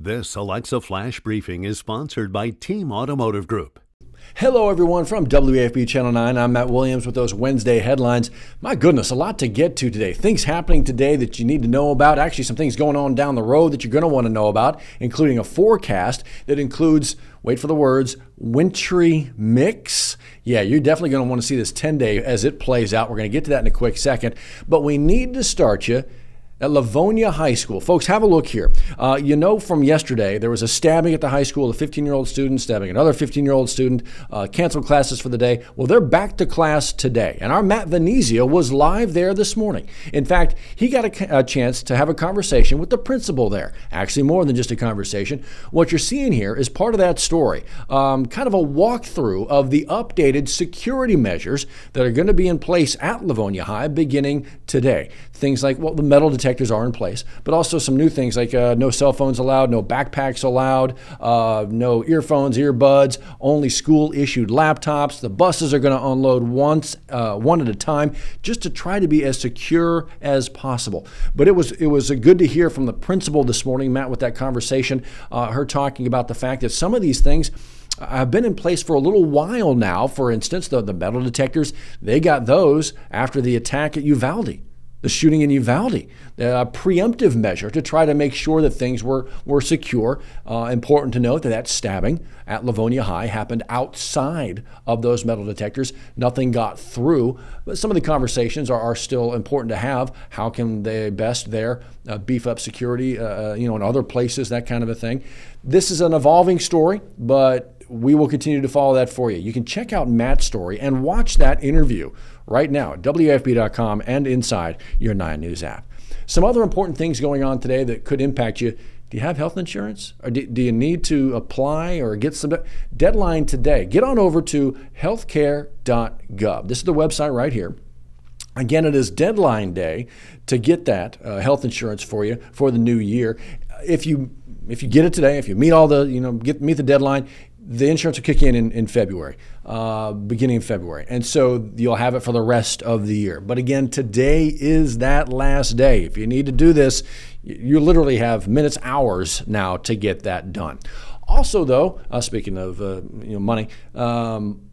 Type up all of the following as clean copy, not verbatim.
This Alexa Flash Briefing is sponsored by Team Automotive Group. Hello, everyone, from WAFB Channel 9. I'm Matt Williams with those Wednesday headlines. My goodness, a lot to get to today. Things happening today that you need to know about. Actually, some things going on down the road that you're going to want to know about, including a forecast that includes, wait for the words, wintry mix. Yeah, you're definitely going to want to see this 10-day as it plays out. We're going to get to that in a quick second. But we need to start you at Livonia High School. Folks, have a look here. You know from yesterday, there was a stabbing at the high school, a 15-year-old student stabbing another 15-year-old student, canceled classes for the day. Well, they're back to class today, and our Matt Venezia was live there this morning. In fact, he got a chance to have a conversation with the principal there. Actually, more than just a conversation. What you're seeing here is part of that story, kind of a walkthrough of the updated security measures that are going to be in place at Livonia High beginning today. Things like, well, the metal detectors are in place, but also some new things like no cell phones allowed, no backpacks allowed, no earphones, earbuds, only school-issued laptops. The buses are going to unload one at a time, just to try to be as secure as possible. But it was good to hear from the principal this morning, Matt, with that conversation, her talking about the fact that some of these things have been in place for a little while now. For instance, the metal detectors, they got those after the attack at Uvalde. The shooting in Uvalde, a preemptive measure to try to make sure that things were secure. Important to note that stabbing at Livonia High happened outside of those metal detectors. Nothing got through, but some of the conversations are still important to have. How can they best there beef up security, in other places, that kind of a thing. This is an evolving story, but we will continue to follow that for you. You can check out Matt's story and watch that interview right now at WAFB.com and inside your 9 News app. Some other important things going on today that could impact you. Do you have health insurance? Or do you need to apply or get some deadline today? Get on over to healthcare.gov. This is the website right here. Again, it is deadline day to get that health insurance for you for the new year. If you get it today, if you meet all the, meet the deadline, the insurance will kick in February, beginning of February. And so you'll have it for the rest of the year. But again, today is that last day. If you need to do this, you literally have minutes, hours now to get that done. Also, though, speaking of money,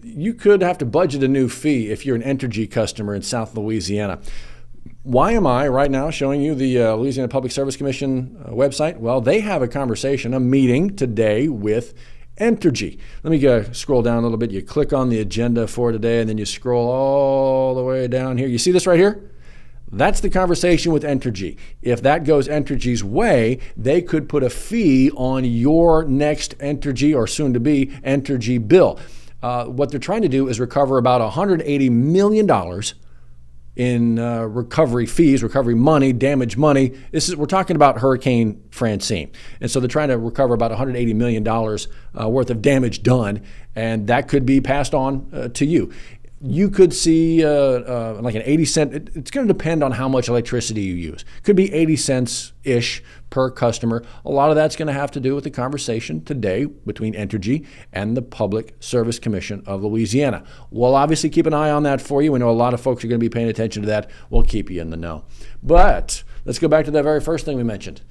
you could have to budget a new fee if you're an Entergy customer in South Louisiana. Why am I right now showing you the Louisiana Public Service Commission website? Well, they have a meeting today with Entergy. Let me scroll down a little bit. You click on the agenda for today, and then you scroll all the way down here. You see this right here? That's the conversation with Entergy. If that goes Entergy's way, they could put a fee on your next Entergy or soon-to-be Entergy bill. What they're trying to do is recover about $180 million in recovery fees, recovery money, damage money. We're talking about Hurricane Francine. And so they're trying to recover about $180 million worth of damage done, and that could be passed on to you. You could see like an 80 cent. It's going to depend on how much electricity you use. Could be 80 cents-ish per customer. A lot of that's going to have to do with the conversation today between Entergy and the Public Service Commission of Louisiana. We'll obviously keep an eye on that for you. We know a lot of folks are going to be paying attention to that. We'll keep you in the know. But let's go back to that very first thing we mentioned,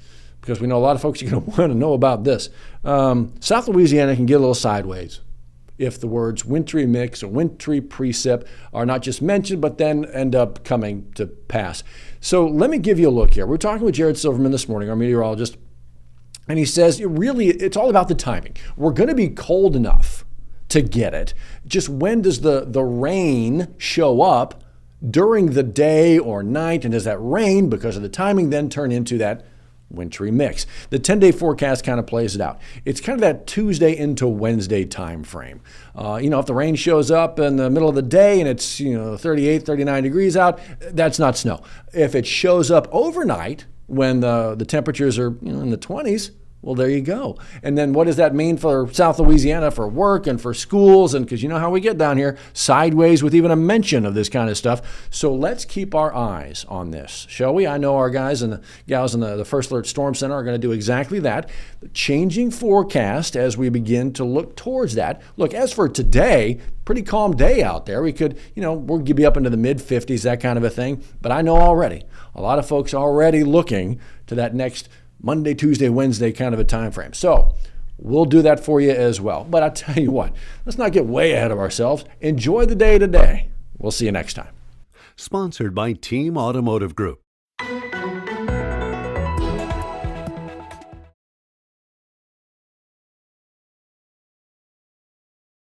because we know a lot of folks are going to want to know about this. South Louisiana can get a little sideways if the words wintry mix or wintry precip are not just mentioned, but then end up coming to pass. So let me give you a look here. We're talking with Jared Silverman this morning, our meteorologist, and he says, it's all about the timing. We're going to be cold enough to get it. Just when does the rain show up during the day or night, and does that rain, because of the timing, then turn into that wintry mix? The 10-day forecast kind of plays it out. It's kind of that Tuesday into Wednesday time frame. If the rain shows up in the middle of the day and it's 38, 39 degrees out, that's not snow. If it shows up overnight when the temperatures are in the 20s, Well, there you go. And then what does that mean for South Louisiana, for work and for schools? And because you know how we get down here, sideways with even a mention of this kind of stuff. So let's keep our eyes on this, shall we? I know our guys and the gals in the First Alert Storm Center are going to do exactly that. The changing forecast as we begin to look towards that. Look, as for today, pretty calm day out there. We could, we'll be up into the mid-50s, that kind of a thing. But I know already, a lot of folks already looking to that next Monday, Tuesday, Wednesday kind of a time frame. So we'll do that for you as well. But I tell you what, let's not get way ahead of ourselves. Enjoy the day today. We'll see you next time. Sponsored by Team Automotive Group.